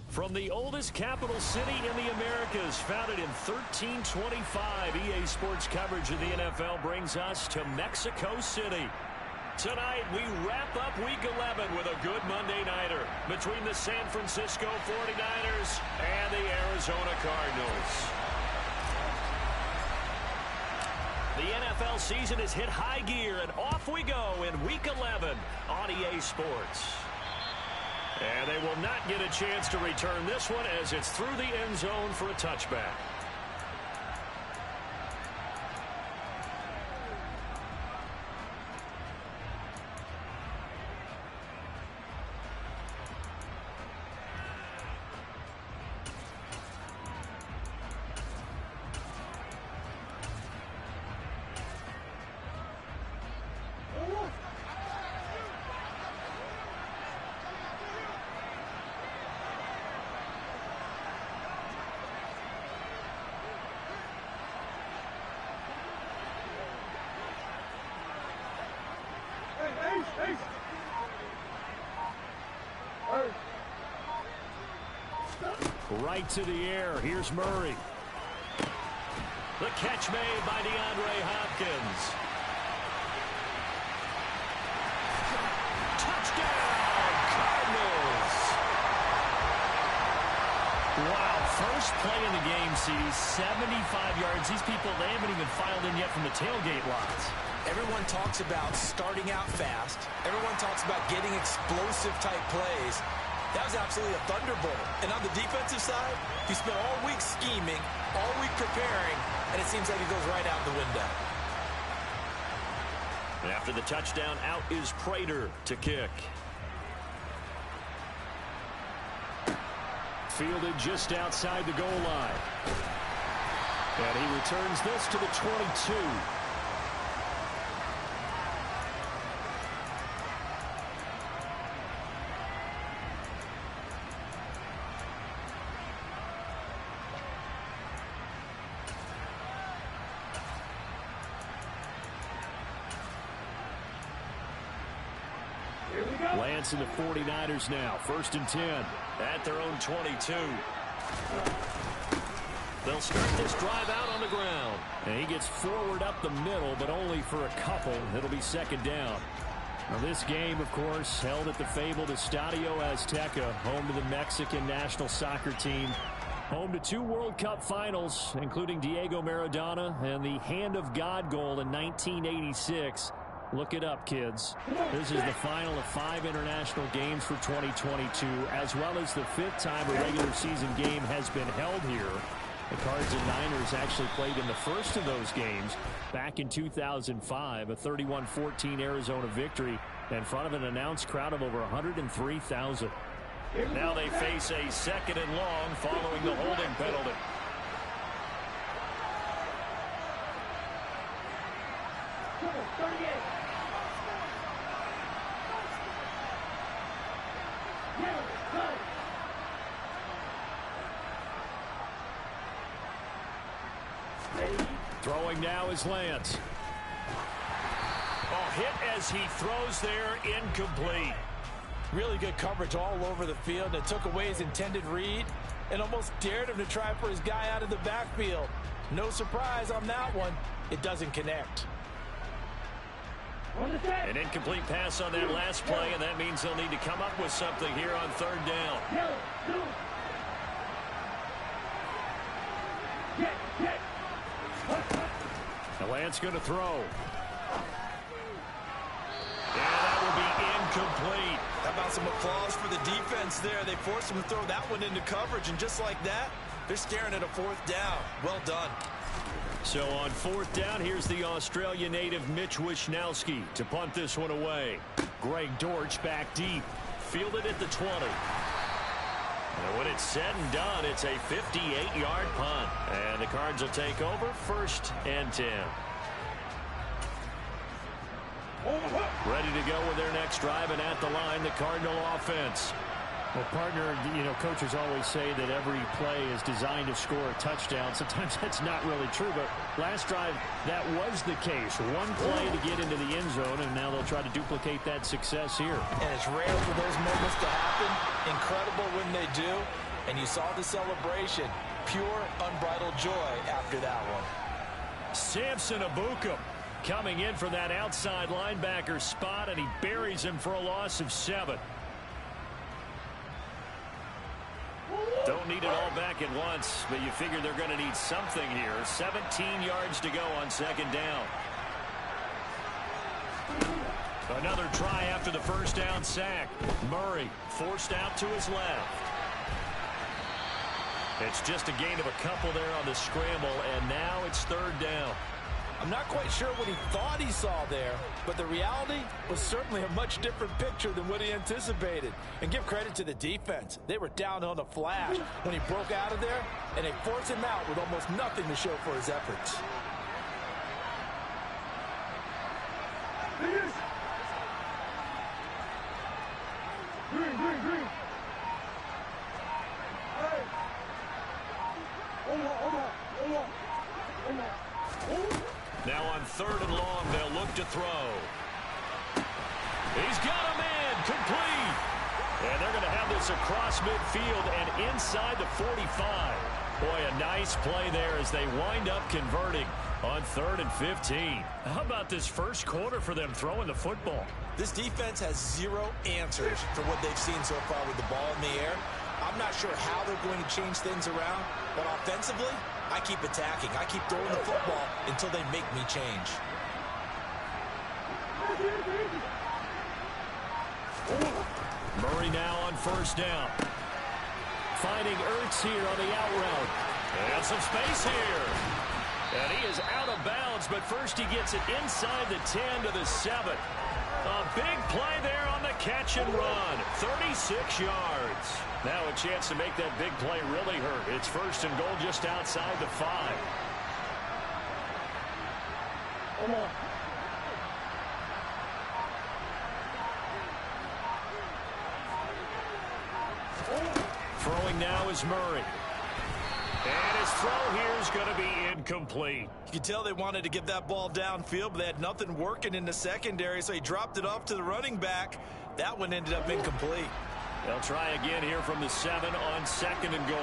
From the oldest capital city in the Americas, founded in 1325, EA Sports coverage of the NFL brings us to Mexico City. Tonight, we wrap up Week 11 with a good Monday nighter between the San Francisco 49ers and the Arizona Cardinals. The NFL season has hit high gear, and off we go in Week 11 on EA Sports. And they will not get a chance to return this one as it's through the end zone for a touchback. Right to the air. Here's Murray. The catch made by DeAndre Hopkins. Touchdown, Cardinals. Wow, first play in the game sees 75 yards. These people, they haven't even filed in yet from the tailgate lots. Everyone talks about starting out fast. Everyone talks about getting explosive type plays. That was absolutely a thunderbolt. And on the defensive side, he spent all week scheming, all week preparing, and it seems like it goes right out the window. After the touchdown, out is Prater to kick. Fielded just outside the goal line. And he returns this to the 22. Lance and the 49ers now. 1st and 10 at their own 22. They'll start this drive out on the ground. And he gets forward up the middle, but only for a couple. It'll be 2nd down. Now this game, of course, held at the fabled Estadio Azteca, home to the Mexican national soccer team. Home to 2 World Cup finals, including Diego Maradona and the Hand of God goal in 1986. Look it up, kids. This is the final of 5 international games for 2022, as well as the 5th time a regular season game has been held here. The Cards and Niners actually played in the first of those games back in 2005, a 31-14 Arizona victory in front of an announced crowd of over 103,000. Now they face a 2nd and long following the holding penalty. Throwing now is Lance. Oh, hit as he throws there, incomplete. Really good coverage all over the field. It took away his intended read and almost dared him to try for his guy out of the backfield. No surprise on that one. It doesn't connect. An incomplete pass on that last play, and that means they'll need to come up with something here on 3rd down. The Lance going to throw. And that will be incomplete. How about some applause for the defense there? They forced him to throw that one into coverage, and just like that, they're staring at a 4th down. Well done. So on 4th down, here's the Australia native Mitch Wishnowsky to punt this one away. Greg Dortch back deep. Fielded at the 20. And when it's said and done, it's a 58-yard punt. And the Cards will take over 1st and 10. Ready to go with their next drive, and at the line, the Cardinal offense. Well, partner, coaches always say that every play is designed to score a touchdown. Sometimes that's not really true, but last drive, that was the case. One play to get into the end zone, and now they'll try to duplicate that success here. And it's rare for those moments to happen. Incredible when they do. And you saw the celebration. Pure, unbridled joy after that one. Samson Abukum coming in for that outside linebacker spot, and he buries him for a loss of 7. Don't need it all back at once, but you figure they're going to need something here. 17 yards to go on second down. Another try after the first down sack. Murray forced out to his left. It's just a gain of a couple there on the scramble, and now it's third down. I'm not quite sure what he thought he saw there, but the reality was certainly a much different picture than what he anticipated. And give credit to the defense. They were down on a flash when he broke out of there, and they forced him out with almost nothing to show for his efforts. Now on third and long, they'll look to throw. He's got a man complete. And they're going to have this across midfield and inside the 45. Boy, a nice play there as they wind up converting on 3rd and 15. How about this first quarter for them throwing the football? This defense has zero answers for what they've seen so far with the ball in the air. I'm not sure how they're going to change things around, but offensively, I keep attacking. I keep throwing the football until they make me change. Murray now on first down. Finding Ertz here on the out route. And some space here. And he is out of bounds, but first he gets it inside the 10 to the 7. A big play there on the catch and run. 36 yards. Now a chance to make that big play really hurt. It's first and goal just outside the 5. Throwing now is Murray. And his throw here is going to be incomplete. You could tell they wanted to get that ball downfield, but they had nothing working in the secondary, so he dropped it off to the running back. That one ended up incomplete. They'll try again here from the 7 on second and goal.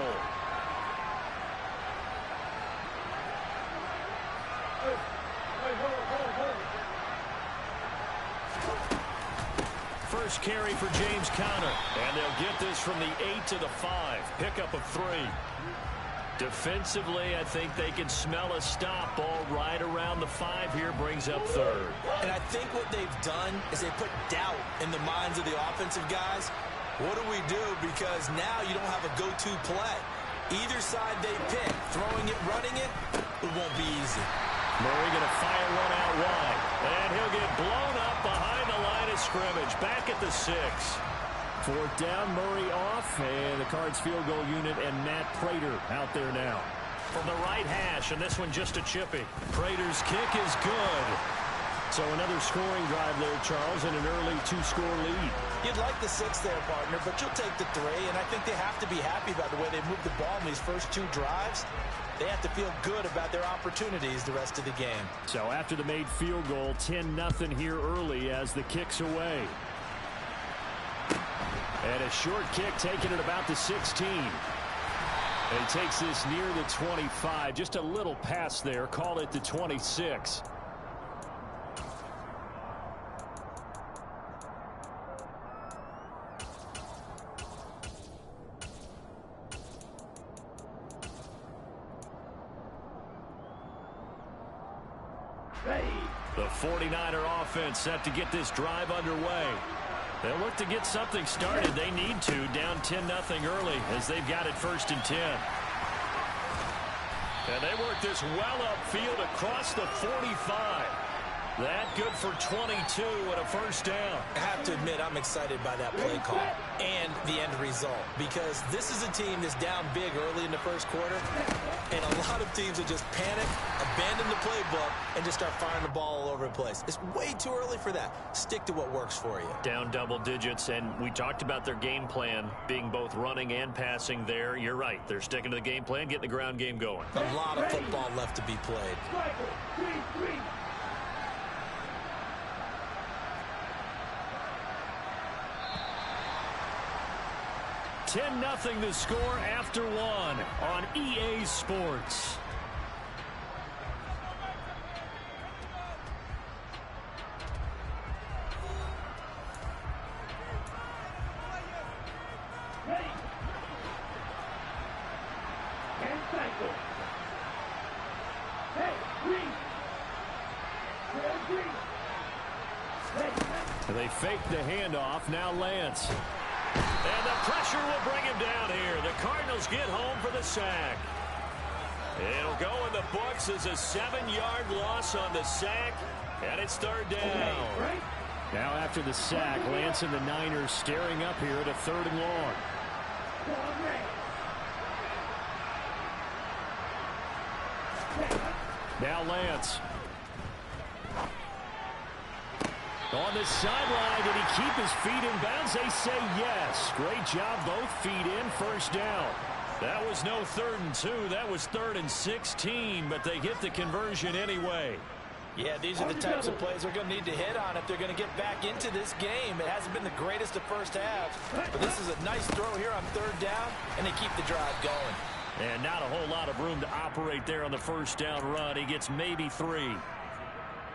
First carry for James Conner. And they'll get this from the 8 to the 5. Pickup of 3. Defensively, I think they can smell a stop. Ball right around the 5 here, brings up third. And I think what they've done is they put doubt in the minds of the offensive guys. What do we do? Because now you don't have a go-to play. Either side they pick, throwing it, running it, it won't be easy. Murray going to fire one out wide. And he'll get blown up behind the line of scrimmage. Back at the 6. Fourth down, Murray off, and the Cards field goal unit and Matt Prater out there now. From the right hash, and this one just a chippy. Prater's kick is good. So another scoring drive there, Charles, and an early 2-score lead. You'd like the 6 there, partner, but you'll take the 3, and I think they have to be happy about the way they moved the ball in these first 2 drives. They have to feel good about their opportunities the rest of the game. So after the made field goal, 10-0 here early as the kick's away. And a short kick taken at about the 16. And he takes this near the 25. Just a little pass there. Call it the 26. The 49er offense set to get this drive underway. They'll look to get something started. They need to. Down 10-0 early as they've got it first and 10. And they work this well upfield across the 45. That good for 22 and a first down. I have to admit, I'm excited by that play call and the end result, because this is a team that's down big early in the first quarter, and a lot of teams will just panic, abandon the playbook, and just start firing the ball all over the place. It's way too early for that. Stick to what works for you. Down double digits, and we talked about their game plan being both running and passing there. You're right. They're sticking to the game plan, getting the ground game going. A lot of football left to be played. 10-0 the score after one on EA Sports. They fake the handoff. Now Lance. And the pressure will bring him down here. The Cardinals get home for the sack. It'll go in the books as a 7-yard loss on the sack, and it's third down. Now after the sack, Lance and the Niners staring up here at a 3rd and long. Now Lance. On the sideline, did he keep his feet in bounds? They say yes. Great job, both feet in, first down. That was no 3rd and 2. That was 3rd and 16, but they get the conversion anyway. Yeah, these are the types of plays they're going to need to hit on if they're going to get back into this game. It hasn't been the greatest of first halves, but this is a nice throw here on 3rd down, and they keep the drive going. And not a whole lot of room to operate there on the first down run. He gets maybe 3.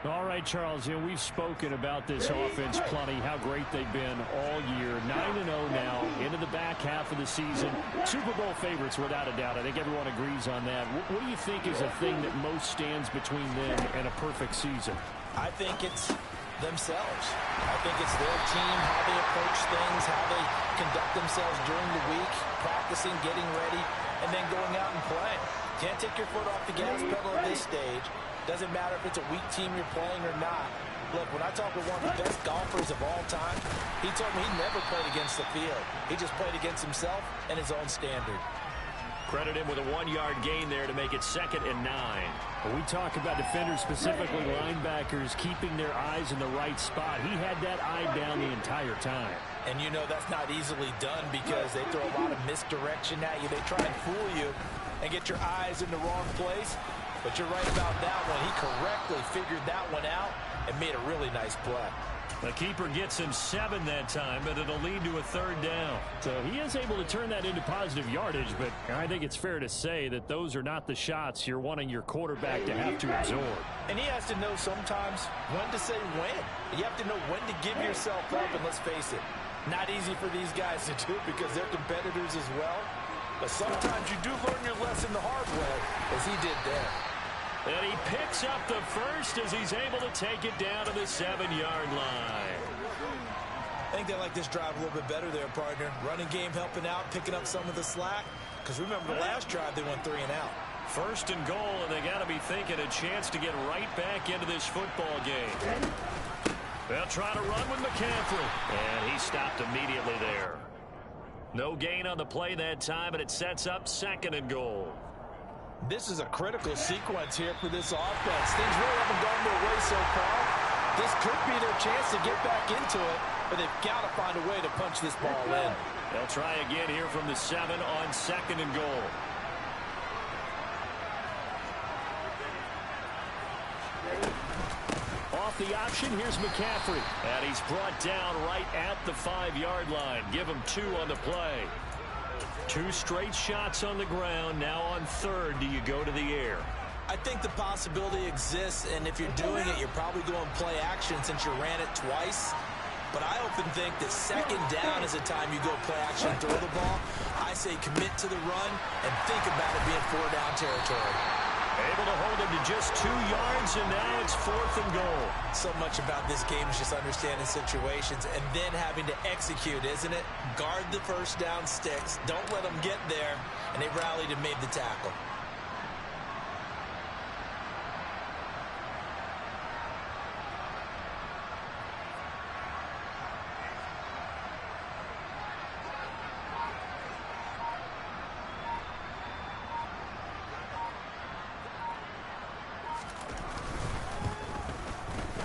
All right, Charles, we've spoken about this offense plenty, how great they've been all year. 9-0 now, into the back half of the season. Super Bowl favorites, without a doubt. I think everyone agrees on that. What do you think is a thing that most stands between them and a perfect season? I think it's themselves. I think it's their team, how they approach things, how they conduct themselves during the week, practicing, getting ready, and then going out and playing. Can't take your foot off the gas pedal at this stage. Doesn't matter if it's a weak team you're playing or not. Look, when I talk with one of the best golfers of all time, he told me he never played against the field. He just played against himself and his own standard. Credit him with a 1-yard gain there to make it 2nd and 9. When we talk about defenders, specifically linebackers, keeping their eyes in the right spot. He had that eye down the entire time. And you know that's not easily done because they throw a lot of misdirection at you. They try and fool you and get your eyes in the wrong place. But you're right about that one. He correctly figured that one out and made a really nice play. The keeper gets him 7 that time, but it'll lead to a 3rd down. So he is able to turn that into positive yardage, but I think it's fair to say that those are not the shots you're wanting your quarterback to have to absorb. And he has to know sometimes when to say when. You have to know when to give yourself up, and let's face it, not easy for these guys to do because they're competitors as well. But sometimes you do learn your lesson the hard way, as he did there. And he picks up the first as he's able to take it down to the 7-yard line. I think they like this drive a little bit better there, partner. Running game helping out, picking up some of the slack. Because remember, the last drive they went 3 and out. 1st and goal, and they got to be thinking a chance to get right back into this football game. They'll try to run with McCaffrey. And he stopped immediately there. No gain on the play that time, but it sets up 2nd and goal. This is a critical sequence here for this offense. Things really haven't gone their way so far. This could be their chance to get back into it, but they've got to find a way to punch this ball in. They'll try again here from the 7 on 2nd and goal. Off the option, here's McCaffrey. And he's brought down right at the 5-yard line. Give him 2 on the play. 2 straight shots on the ground. Now on 3rd, do you go to the air? I think the possibility exists, and if you're doing it, you're probably going play action since you ran it twice. But I often think that 2nd down is the time you go play action, throw the ball. I say commit to the run and think about it being 4-down territory. Able to hold him to just 2 yards, and now it's 4th and goal. So much about this game is just understanding situations and then having to execute, isn't it? Guard the 1st down sticks. Don't let them get there. And they rallied and made the tackle.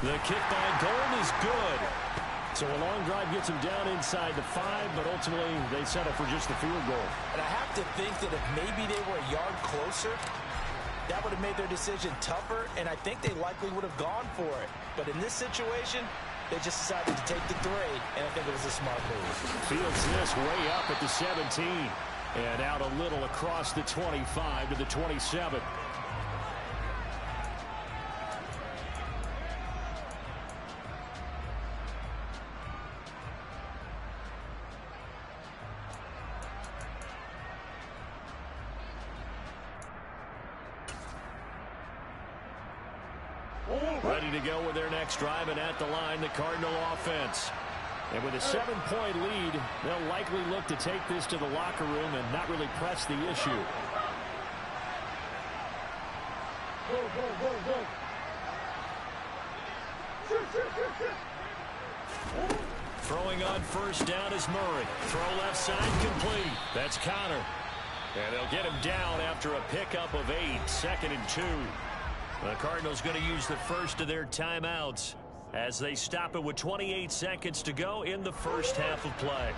The kick by Gold is good. So a long drive gets them down inside the 5, but ultimately they settle for just the field goal. And I have to think that if maybe they were a yard closer, that would have made their decision tougher, and I think they likely would have gone for it. But in this situation, They just decided to take the 3, and I think it was a smart move. Fields this way up at the 17. And out a little across the 25 to the 27. Ready to go with their next drive, and at the line, the Cardinal offense. And with a 7-point lead, they'll likely look to take this to the locker room and not really press the issue. Throwing on first down is Murray. Throw left side complete. That's Connor. And they'll get him down after a pickup of 8, 2nd and 2. The Cardinals going to use the first of their timeouts as they stop it with 28 seconds to go in the first half of play.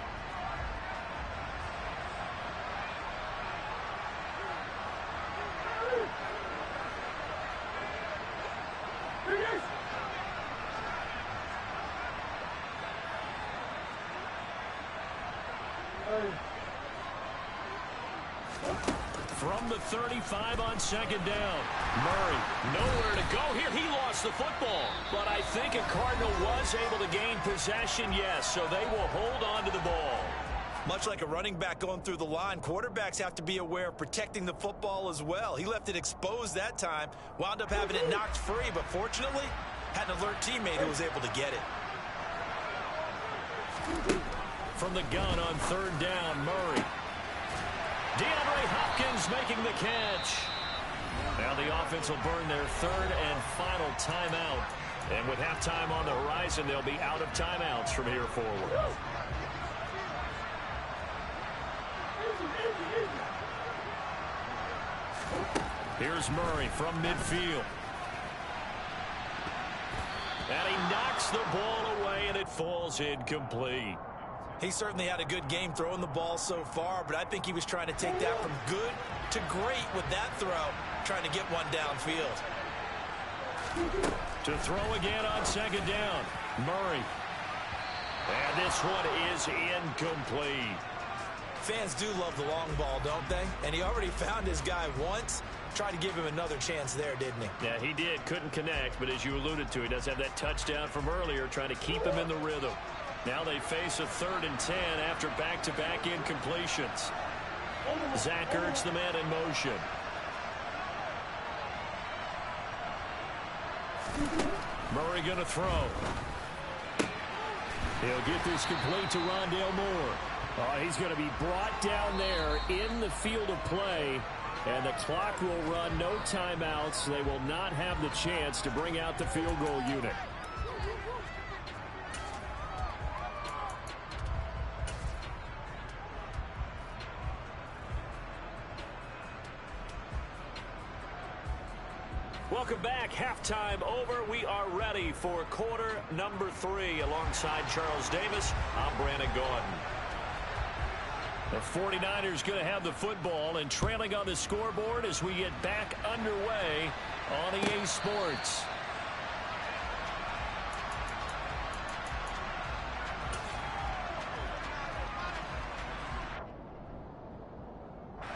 From the 35 on 2nd down. Murray, nowhere to go here. He lost the football. But I think a Cardinal was able to gain possession, yes, so they will hold on to the ball. Much like a running back going through the line, quarterbacks have to be aware of protecting the football as well. He left it exposed that time, wound up having it knocked free, but fortunately, had an alert teammate who was able to get it. From the gun on 3rd down, Murray. DeAndre Hopkins making the catch. Now the offense will burn their 3rd and final timeout. And with halftime on the horizon, they'll be out of timeouts from here forward. Here's Murray from midfield. And he knocks the ball away, and it falls incomplete. He certainly had a good game throwing the ball so far, but I think he was trying to take that from good to great with that throw, trying to get one downfield. To throw again on 2nd down, Murray. And this one is incomplete. Fans do love the long ball, don't they? And he already found his guy once. Tried to give him another chance there, didn't he? Yeah, he did. Couldn't connect, but as you alluded to, he does have that touchdown from earlier, trying to keep him in the rhythm. Now they face a 3rd and 10 after back-to-back incompletions. Zach Ertz, the man in motion. Murray going to throw. He'll get this complete to Rondale Moore. He's going to be brought down there in the field of play, and the clock will run. No timeouts. They will not have the chance to bring out the field goal unit. Welcome back. Halftime over. We are ready for quarter number 3. Alongside Charles Davis, I'm Brandon Gordon. The 49ers going to have the football and trailing on the scoreboard as we get back underway on EA Sports.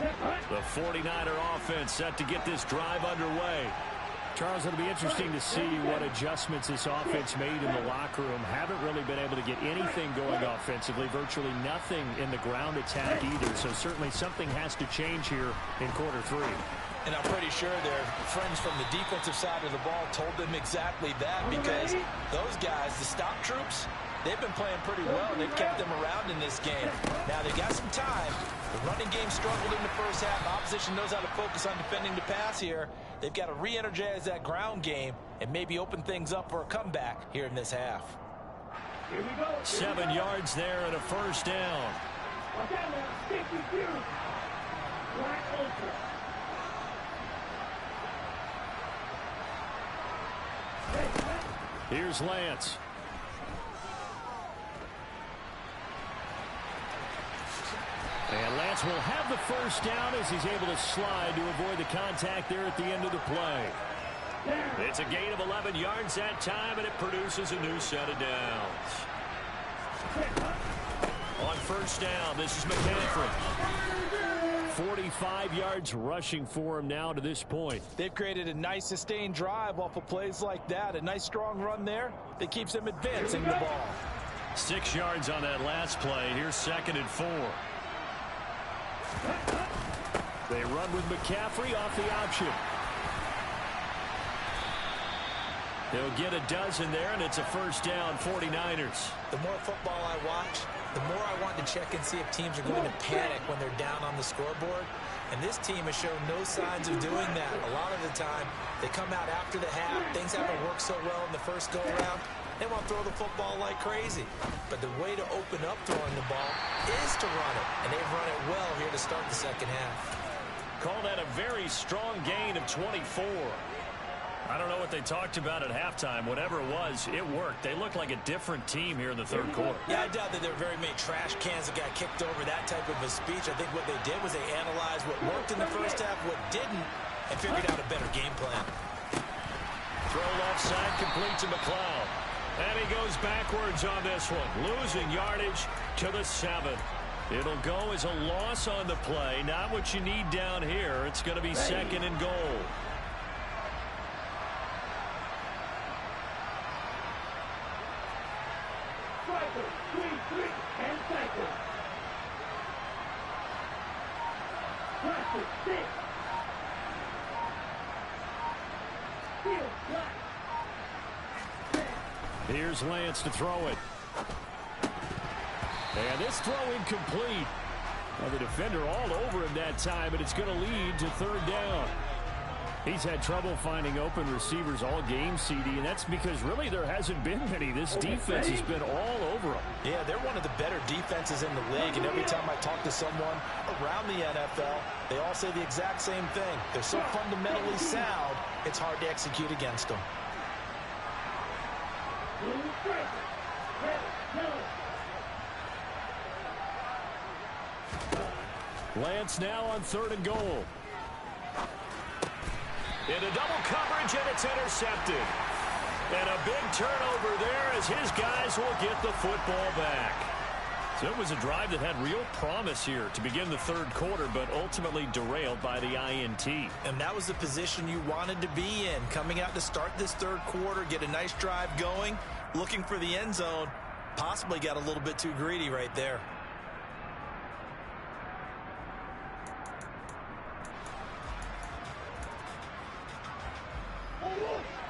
The 49er offense set to get this drive underway. Charles, it'll be interesting to see what adjustments this offense made in the locker room. Haven't really been able to get anything going offensively, virtually nothing in the ground attack either. So certainly something has to change here in quarter 3. And I'm pretty sure their friends from the defensive side of the ball told them exactly that, because those guys, the stop troops, they've been playing pretty well. They've kept them around in this game. Now they've got some time. The running game struggled in the first half. Opposition knows how to focus on defending the pass here. They've got to re-energize that ground game and maybe open things up for a comeback here in this half. 7 yards there and a first down. Here's Lance. And Lance will have the first down as he's able to slide to avoid the contact there at the end of the play. It's a gain of 11 yards that time, and it produces a new set of downs. On first down, this is McCaffrey. 45 yards rushing for him now to this point. They've created a nice sustained drive off of plays like that. A nice strong run there that keeps them advancing the ball. 6 yards on that last play. Here's 2nd and 4. They run with McCaffrey off the option. They'll get a dozen there, and it's a first down, 49ers. The more football I watch, the more I want to check and see if teams are going to panic when they're down on the scoreboard. And this team has shown no signs of doing that. A lot of the time, they come out after the half. Things haven't worked so well in the first go-around. They want to throw the football like crazy. But the way to open up throwing the ball is to run it. And they've run it well here to start the second half. Call that a very strong gain of 24. I don't know what they talked about at halftime. Whatever it was, it worked. They looked like a different team here in the third quarter. Yeah, I doubt that there were very many trash cans that got kicked over, that type of a speech. I think what they did was they analyzed what worked in the first half, what didn't, and figured out a better game plan. Throw left side, complete to McLeod. And he goes backwards on this one, losing yardage to the 7. It'll go as a loss on the play. Not what you need down here. It's going to be 2nd and goal. Here's Lance to throw it. And this throw incomplete. Well, the defender all over him that time, and it's going to lead to 3rd down. He's had trouble finding open receivers all game, CD, and that's because really there hasn't been many. This defense has been all over him. Yeah, they're one of the better defenses in the league, and every time I talk to someone around the NFL, they all say the exact same thing. They're so fundamentally sound, it's hard to execute against them. Lance now on 3rd and goal. Into double coverage, and it's intercepted. And a big turnover there as his guys will get the football back. So it was a drive that had real promise here to begin the third quarter, but ultimately derailed by the INT. And that was the position you wanted to be in, coming out to start this third quarter, get a nice drive going, looking for the end zone. Possibly got a little bit too greedy right there.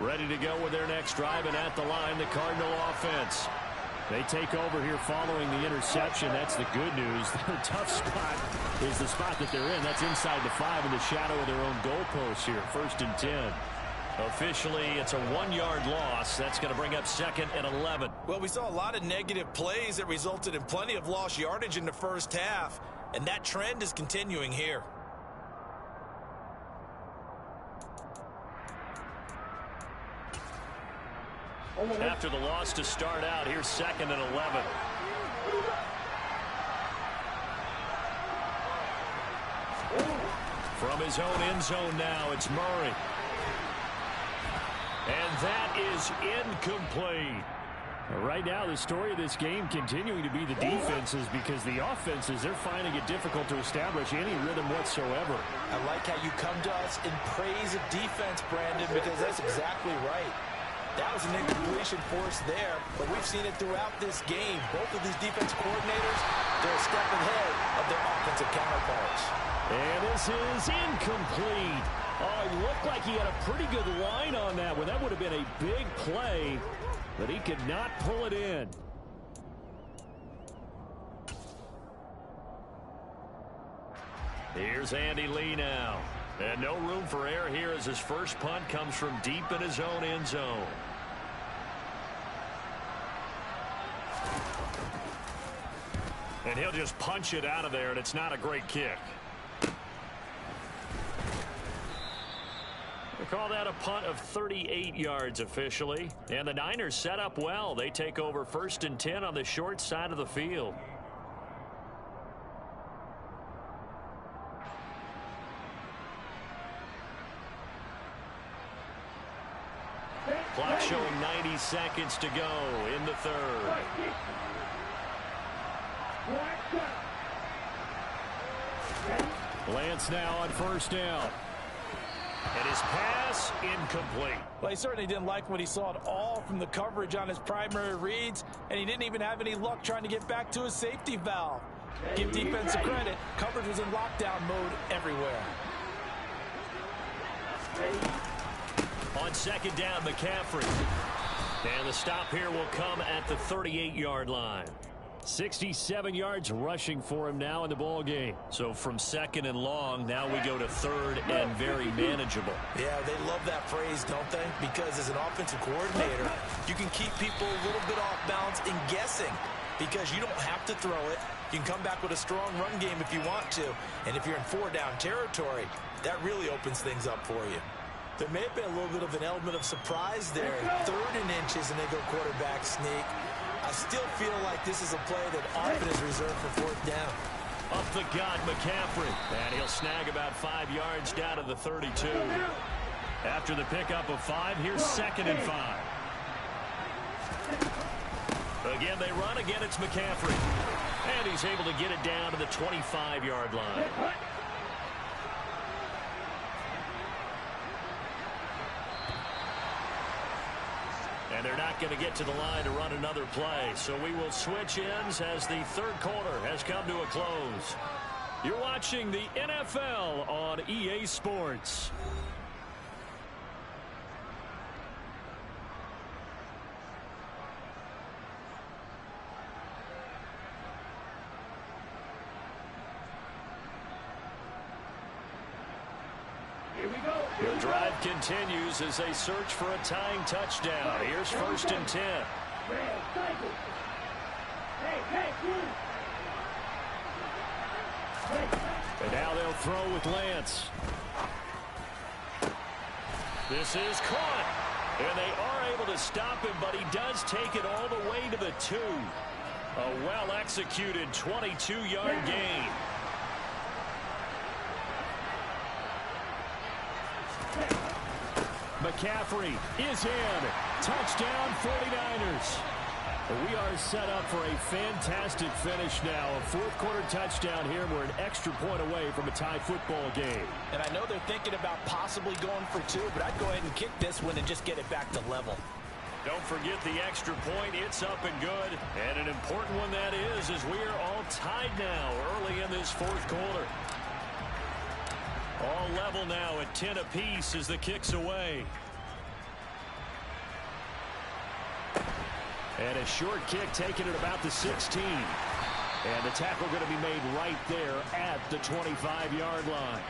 Ready to go with their next drive, and at the line, the Cardinal offense. They take over here following the interception. That's the good news. Their tough spot is the spot that they're in. That's inside the 5 in the shadow of their own goalpost here. 1st and 10. Officially, it's a 1-yard loss. That's going to bring up 2nd and 11. Well, we saw a lot of negative plays that resulted in plenty of lost yardage in the first half, and that trend is continuing here. After the loss to start out, here's 2nd and 11. From his own end zone now, it's Murray. And that is incomplete. Right now, the story of this game continuing to be the defenses, because the offenses, they're finding it difficult to establish any rhythm whatsoever. I like how you come to us in praise of defense, Brandon, because that's exactly right. That was an incompletion force there, but we've seen it throughout this game. Both of these defense coordinators, they're a step ahead of their offensive counterparts. And this is incomplete. Oh, it looked like he had a pretty good line on that one. That would have been a big play, but he could not pull it in. Here's Andy Lee now. And no room for error here as his first punt comes from deep in his own end zone. And he'll just punch it out of there, and it's not a great kick. We'll call that a punt of 38 yards officially. And the Niners set up well. They take over 1st and 10 on the short side of the field. Clock showing 90 seconds to go in the third. Lance now on first down. And his pass incomplete. Well, he certainly didn't like what he saw at all from the coverage on his primary reads, and he didn't even have any luck trying to get back to his safety valve. Give defensive credit. Coverage was in lockdown mode everywhere. On second down, McCaffrey. And the stop here will come at the 38-yard line. 67 yards rushing for him now in the ball game. So from second and long, now we go to third and very manageable. Yeah, they love that phrase, don't they? Because as an offensive coordinator, you can keep people a little bit off balance and guessing because you don't have to throw it. You can come back with a strong run game if you want to. And if you're in four-down territory, that really opens things up for you. There may have been a little bit of an element of surprise there. Third and inches, and they go quarterback sneak. I still feel like this is a play that often is reserved for fourth down. Up the gut, McCaffrey. And he'll snag about 5 yards down to the 32. After the pickup of 5, here's second and 5. Again, they run. Again, it's McCaffrey. And he's able to get it down to the 25-yard line. And they're not going to get to the line to run another play. So we will switch ends as the third quarter has come to a close. You're watching the NFL on EA Sports. Their drive continues as they search for a tying touchdown. Here's first and 10. And now they'll throw with Lance. This is caught. And they are able to stop him, but he does take it all the way to the 2. A well-executed 22-yard gain. McCaffrey is in. Touchdown 49ers. We are set up for a fantastic finish now. A fourth quarter touchdown here. We're an extra point away from a tie football game. And I know they're thinking about possibly going for 2, but I'd go ahead and kick this one and just get it back to level. Don't forget the extra point. It's up and good. And an important one that is, as we are all tied now early in this fourth quarter. All level now at 10 apiece as the kick's away. And a short kick taken at about the 16. And the tackle going to be made right there at the 25-yard line.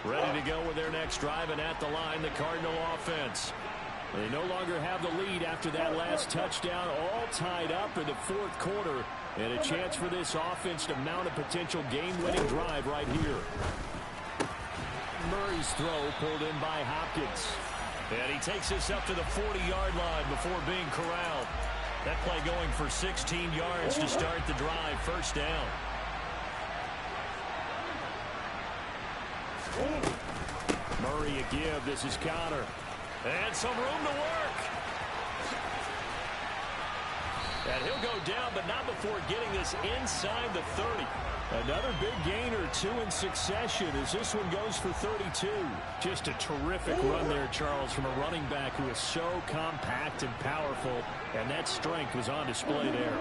Ready to go with their next drive, and at the line, the Cardinal offense. They no longer have the lead after that last touchdown, all tied up in the fourth quarter, and a chance for this offense to mount a potential game-winning drive right here. Murray's throw pulled in by Hopkins. And he takes this up to the 40-yard line before being corralled. That play going for 16 yards to start the drive, first down. Murray a give. This is Connor. And some room to work. And he'll go down, but not before getting this inside the 30. Another big gain or 2 in succession as this one goes for 32. Just a terrific run there, Charles, from a running back who is so compact and powerful, and that strength was on display there.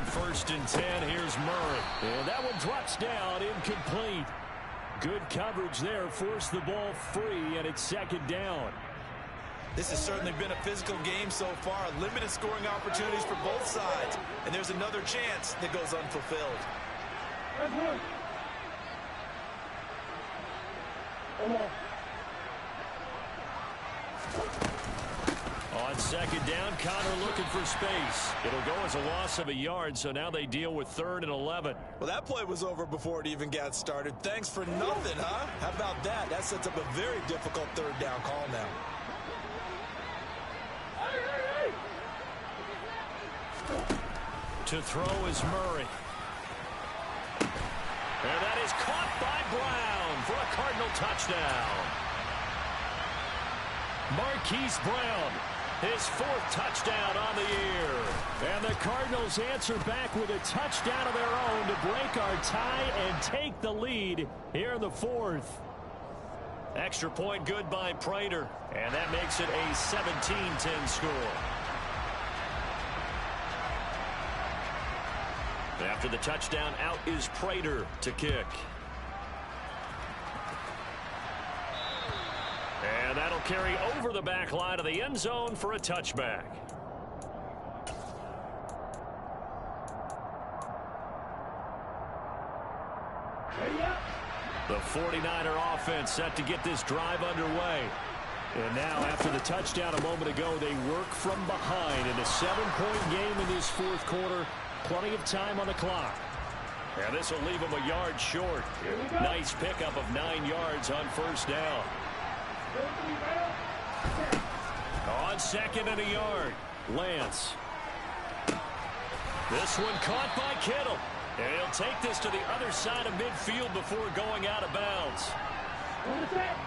First and 10, here's Murray. And that one drops down, incomplete. Good coverage there, forced the ball free, and it's second down. This has certainly been a physical game so far. Limited scoring opportunities for both sides. And there's another chance that goes unfulfilled. On On second down, Connor looking for space. It'll go as a loss of a yard, so now they deal with 3rd and 11. Well, that play was over before it even got started. Thanks for nothing, huh? How about that? That sets up a very difficult 3rd down call now. To throw is Murray. And that is caught by Brown for a Cardinal touchdown. Marquise Brown, his 4th touchdown on the year. And the Cardinals answer back with a touchdown of their own to break our tie and take the lead here in the 4th. Extra point good by Prater, and that makes it a 17-10 score. After the touchdown, out is Prater to kick. And that'll carry over the back line of the end zone for a touchback. The 49er offense set to get this drive underway. And now, after the touchdown a moment ago, they work from behind in a 7-point game in this 4th quarter. Plenty of time on the clock. And this will leave them a yard short. Nice pickup of 9 yards on 1st down. On 2nd and a yard, Lance. This one caught by Kittle. And he'll take this to the other side of midfield before going out of bounds.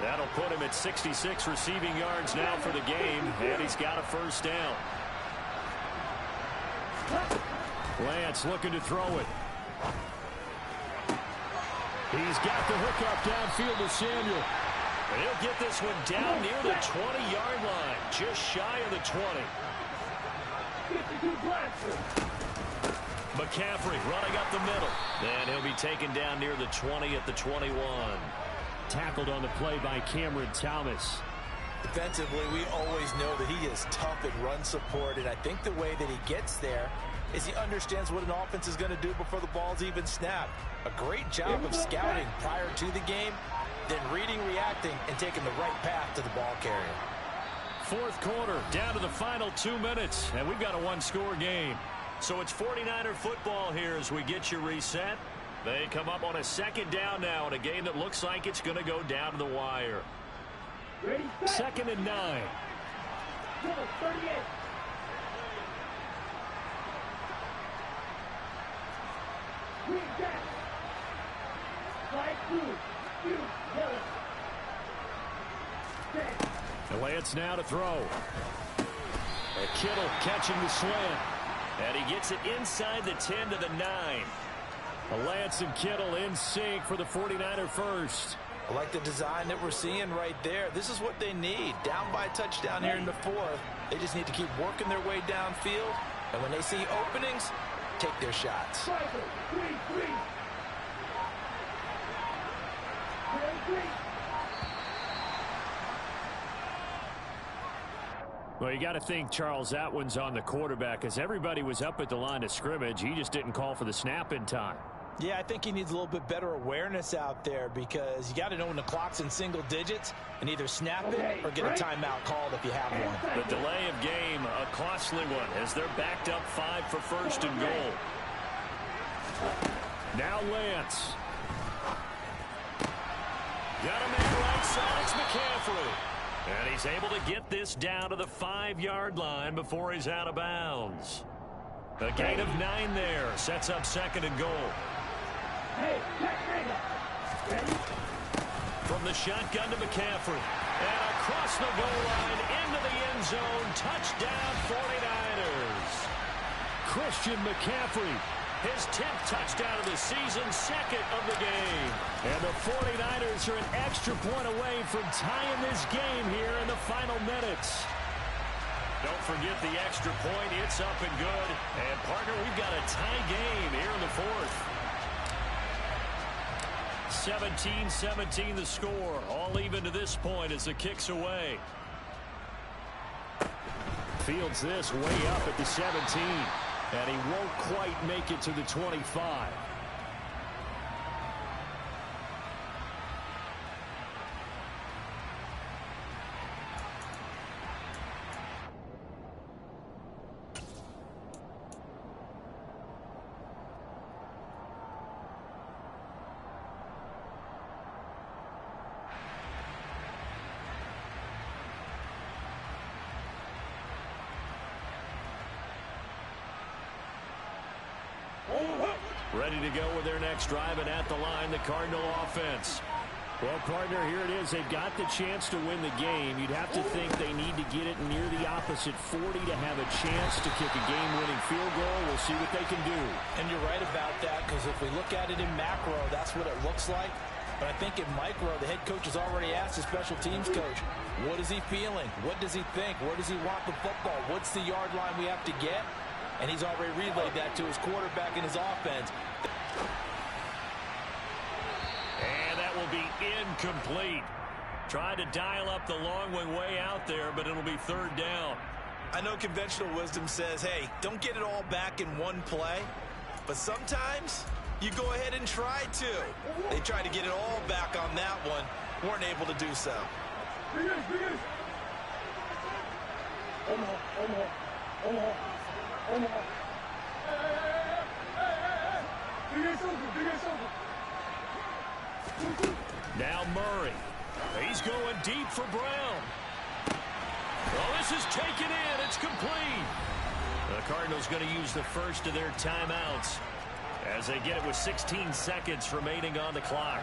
That'll put him at 66 receiving yards now for the game, and he's got a 1st down. Lance looking to throw it. He's got the hook up downfield to Samuel. And he'll get this one down near the 20-yard line, just shy of the 20. McCaffrey running up the middle. And he'll be taken down near the 20 at the 21. Tackled on the play by Cameron Thomas. Defensively, we always know that he is tough at run support, and I think the way that he gets there is he understands what an offense is going to do before the ball's even snapped. A great job of scouting prior to the game, then reading, reacting, and taking the right path to the ball carrier. 4th quarter, down to the final 2 minutes, and we've got a 1-score game. So it's 49er football here as we get you reset. They come up on a 2nd down now in a game that looks like it's going to go down to the wire. 2nd and 9. Lance now to throw. And Kittle catching the slant. And he gets it inside the 10 to the 9. Lance and Kittle in sync for the 49er first. I like the design that we're seeing right there. This is what they need. Down by a touchdown here in the 4th. They just need to keep working their way downfield. And when they see openings, take their shots. Well, you got to think, Charles, that one's on the quarterback, as everybody was up at the line of scrimmage. He just didn't call for the snap in time. Yeah, I think he needs a little bit better awareness out there, because you got to know when the clock's in single digits and either snap it or get a timeout called if you have one. The delay of game, a costly one, as they're backed up 5 for 1st and goal. Now Lance. Got a man right side. It's McCaffrey. And he's able to get this down to the 5-yard line before he's out of bounds. A gain of 9 there. Sets up 2nd and goal. From the shotgun to McCaffrey. And across the goal line into the end zone. Touchdown 49ers. Christian McCaffrey. His 10th touchdown of the season, 2nd of the game. And the 49ers are an extra point away from tying this game here in the final minutes. Don't forget the extra point. It's up and good. And, partner, we've got a tie game here in the 4th. 17-17 the score. All even to this point as the kick's away. Fields this way up at the 17. And he won't quite make it to the 25. Ready to go with their next drive, and at the line, the Cardinal offense. Well, partner, here it is. They've got the chance to win the game. You'd have to think they need to get it near the opposite 40 to have a chance to kick a game-winning field goal. We'll see what they can do. And you're right about that, because if we look at it in macro, that's what it looks like. But I think in micro, the head coach has already asked the special teams coach, what is he feeling? What does he think? Where does he want the football? What's the yard line we have to get? And he's already relayed that to his quarterback and his offense. And that will be incomplete. Tried to dial up the long one way out there, but it'll be third down. I know conventional wisdom says, hey, don't get it all back in one play. But sometimes you go ahead and try to. They tried to get it all back on that one. Weren't able to do so. Now Murray. He's going deep for Brown. Well, this is taken in. It's complete. The Cardinals going to use the first of their timeouts as they get it with 16 seconds remaining on the clock.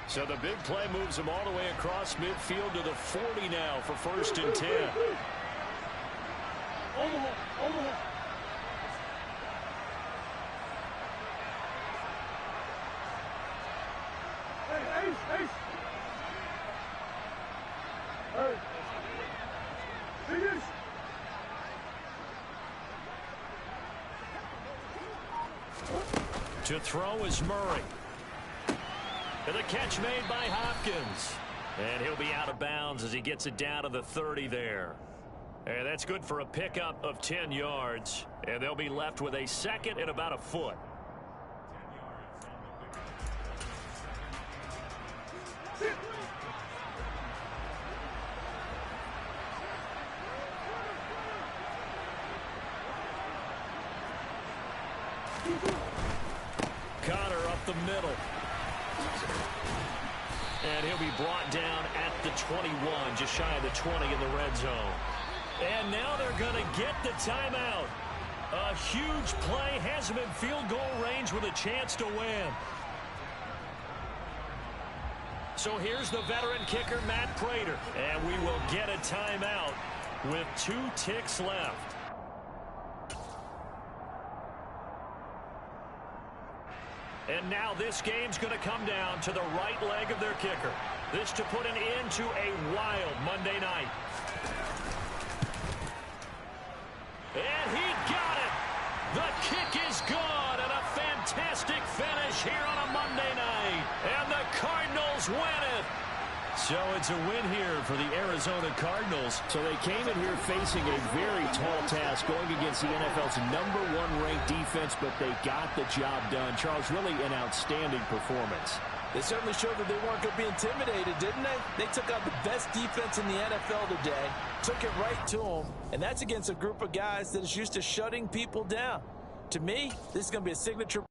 So the big play moves them all the way across midfield to the 40 now for 1st and 10. To throw is Murray. And the catch made by Hopkins. And he'll be out of bounds as he gets it down to the 30 there. And that's good for a pickup of 10 yards. And they'll be left with a second and about a foot. Connor up the middle. And he'll be brought down at the 21, just shy of the 20 in the red zone. And now they're going to get the timeout. A huge play has him in field goal range with a chance to win. So here's the veteran kicker, Matt Prater. And we will get a timeout with 2 ticks left. And now this game's going to come down to the right leg of their kicker. This to put an end to a wild Monday night. And he got it. The kick is gone, and a fantastic finish here on a Monday night. And the Cardinals win it. So it's a win here for the Arizona Cardinals. So they came in here facing a very tall task going against the NFL's #1 ranked defense, but they got the job done. Charles, really an outstanding performance. They certainly showed that they weren't going to be intimidated, didn't they? They took out the best defense in the NFL today, took it right to them, and that's against a group of guys that is used to shutting people down. To me, this is going to be a signature.